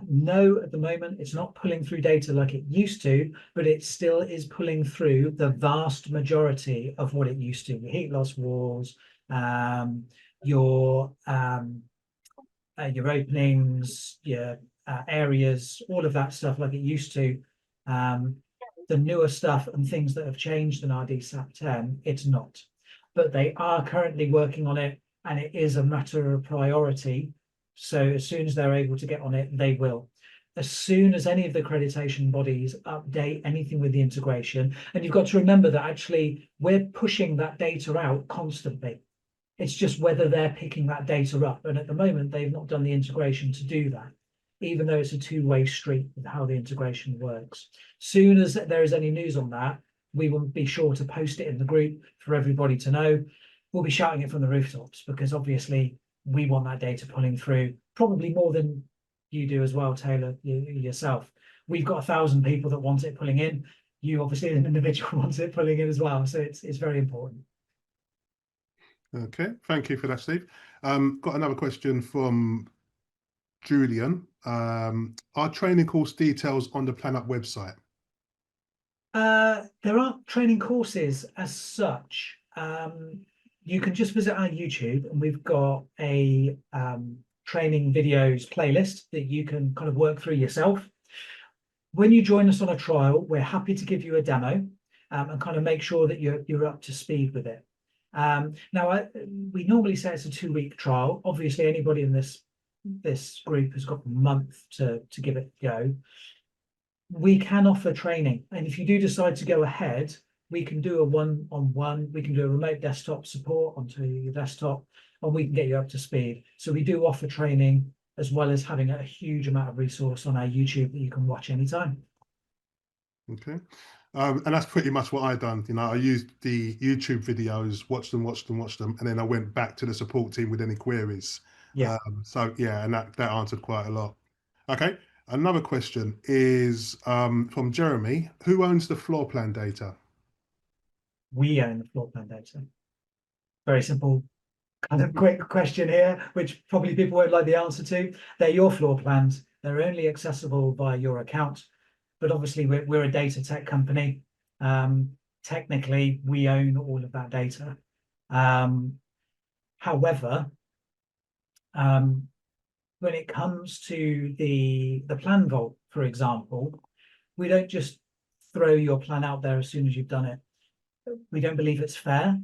no. At the moment, it's not pulling through data like it used to, but it still is pulling through the vast majority of what it used to. Your heat loss walls, your openings, your areas, all of that stuff like it used to. The newer stuff and things that have changed in rdSAP 10, it's not. But they are currently working on it, and it is a matter of priority. So as soon as they're able to get on it, they will. As soon as any of the accreditation bodies update anything with the integration, and you've got to remember that actually we're pushing that data out constantly. It's just whether they're picking that data up. And at the moment, they've not done the integration to do that, even though it's a two-way street with how the integration works. Soon as there is any news on that, we will be sure to post it in the group for everybody to know. We'll be shouting it from the rooftops because obviously we want that data pulling through, probably more than you do as well, Taylor, yourself. We've got 1,000 people that want it pulling in. You obviously, as an individual, wants it pulling in as well. So it's very important. Okay, thank you for that, Steve. Got another question from Julian. Are training course details on the planup website? There aren't training courses as such. You can just visit our YouTube, and we've got a training videos playlist that you can kind of work through yourself. When you join us on a trial, we're happy to give you a demo and kind of make sure that you're up to speed with it. Now, we normally say it's a 2-week trial. Obviously, anybody in this group has got a month to give it a go. We can offer training, and if you do decide to go ahead, we can do a one-on-one. We can do a remote desktop support onto your desktop, and we can get you up to speed. So we do offer training, as well as having a huge amount of resource on our YouTube that you can watch anytime. Okay. And that's pretty much what I've done. You know, I used the YouTube videos, watched them, and then I went back to the support team with any queries. Yeah. So yeah, and that answered quite a lot. Okay. Another question is from Jeremy. Who owns the floor plan data? We own the floor plan data. Very simple, kind of quick question here, which probably people won't like the answer to. They're your floor plans. They're only accessible via your account. but obviously we're a data tech company. Technically, we own all of that data. However, when it comes to the plan vault, for example, we don't just throw your plan out there as soon as you've done it. We don't believe it's fair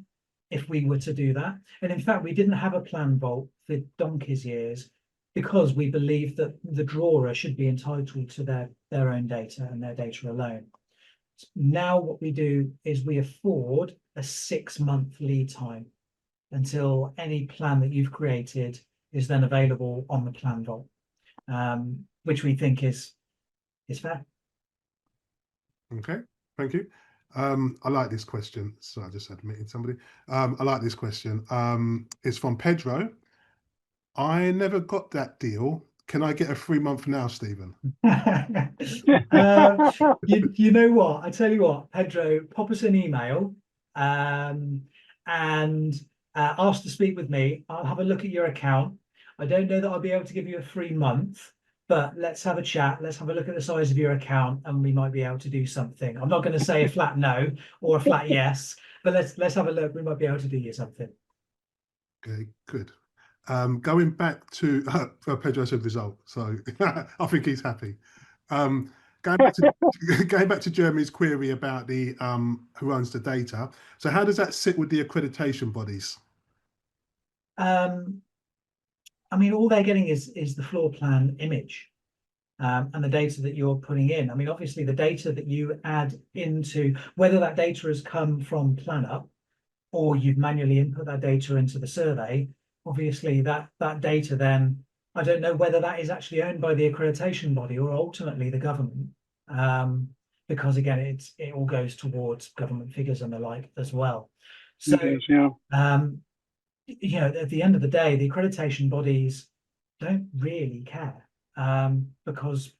if we were to do that. And in fact, we didn't have a plan vault for donkey's years because we believe that the drawer should be entitled to their own data and their data alone. Now what we do is we afford a 6-month lead time until any plan that you've created is then available on the plan vault, which we think is fair. Okay, thank you. I like this question. So I just admitted somebody. I like this question. It's from Pedro. I never got that deal. Can I get a 3-month now, Stephen? You know what? I tell you what, Pedro, pop us an email and ask to speak with me. I'll have a look at your account. I don't know that I'll be able to give you a 3-month, but let's have a chat. Let's have a look at the size of your account, and we might be able to do something. I'm not going to say a flat no or a flat yes, but let's have a look. We might be able to do you something. Okay, good. Going back to Pedro said result, so I think he's happy. Going back to Jeremy's query about the who owns the data. So how does that sit with the accreditation bodies? I mean, all they're getting is the floor plan image and the data that you're putting in. I mean, obviously, the data that you add into, whether that data has come from planup or you've manually input that data into the survey, obviously that data then, I don't know whether that is actually owned by the accreditation body or ultimately the government, because again, it all goes towards government figures and the like as well. So, you know, at the end of the day, the accreditation bodies don't really care because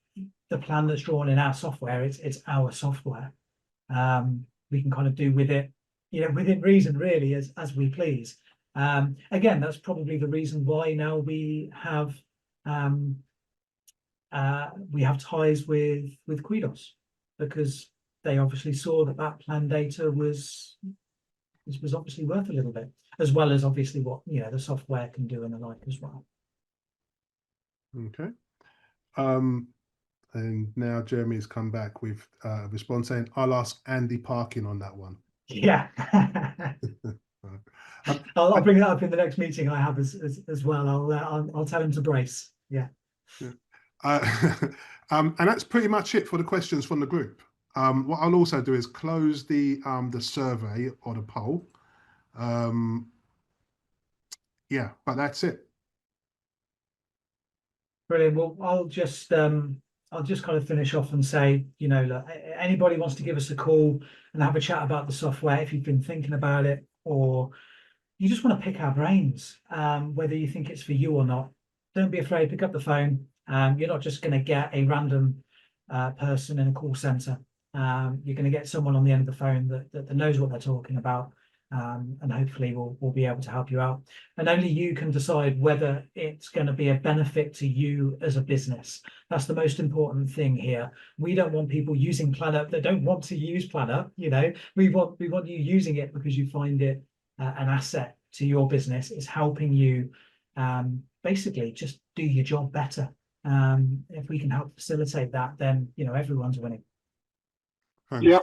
the plan that's drawn in our software, it's our software. We can kind of do with it, you know, within reason, really, as we please. Again, that's probably the reason why now we have ties with Quidos, because they obviously saw that plan data was obviously worth a little bit, as well as obviously what, you know, the software can do and the like as well. Okay. And now Jeremy's come back with a response saying, I'll ask Andy Parkin on that one. Yeah. I'll bring that up in the next meeting I have as well. I'll tell him to brace. Yeah. And that's pretty much it for the questions from the group. What I'll also do is close the survey or the poll. Yeah, but that's it. Brilliant. Well, I'll just kind of finish off and say, you know, look, anybody wants to give us a call and have a chat about the software, if you've been thinking about it, or you just want to pick our brains, whether you think it's for you or not, don't be afraid, pick up the phone. You're not just going to get a random person in a call center. You're going to get someone on the end of the phone that knows what they're talking about, and hopefully we'll be able to help you out. And only you can decide whether it's going to be a benefit to you as a business. That's the most important thing here. We don't want people using planup that don't want to use planup. You know, we want you using it because you find it an asset to your business. It's helping you basically just do your job better. If we can help facilitate that, then, you know, everyone's winning. Thanks. Yeah.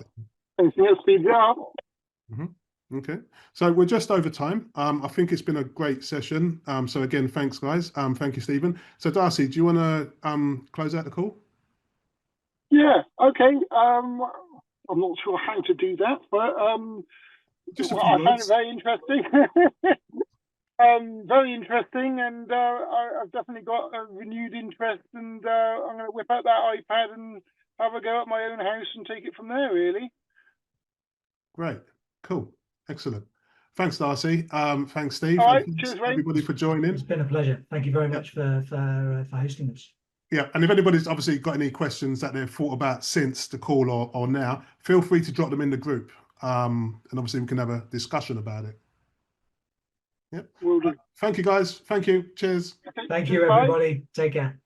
Anything else, Steve? Yeah. Okay, so we're just over time. I think it's been a great session. So again, thanks, guys. Thank you, Stephen. So Darcy, do you want to close out the call? Yeah. Okay. I'm not sure how to do that, but just a well, few I found words. it very interesting. Very interesting, and I've definitely got a renewed interest, and I'm going to whip out that iPad and have a go at my own house and take it from there, really. Great. Cool. Excellent. Thanks, Darcy. Thanks, Steve. All right. And thanks, Cheers, Ray. everybody, for joining. It's been a pleasure. Thank you very much for hosting us. Yeah, and if anybody's obviously got any questions that they've thought about since the call or now, feel free to drop them in the group. And obviously we can have a discussion about it. Yep. Will do. Thank you, guys. Thank you. Cheers. Okay, Thank cheers, you, bye. everybody. Take care.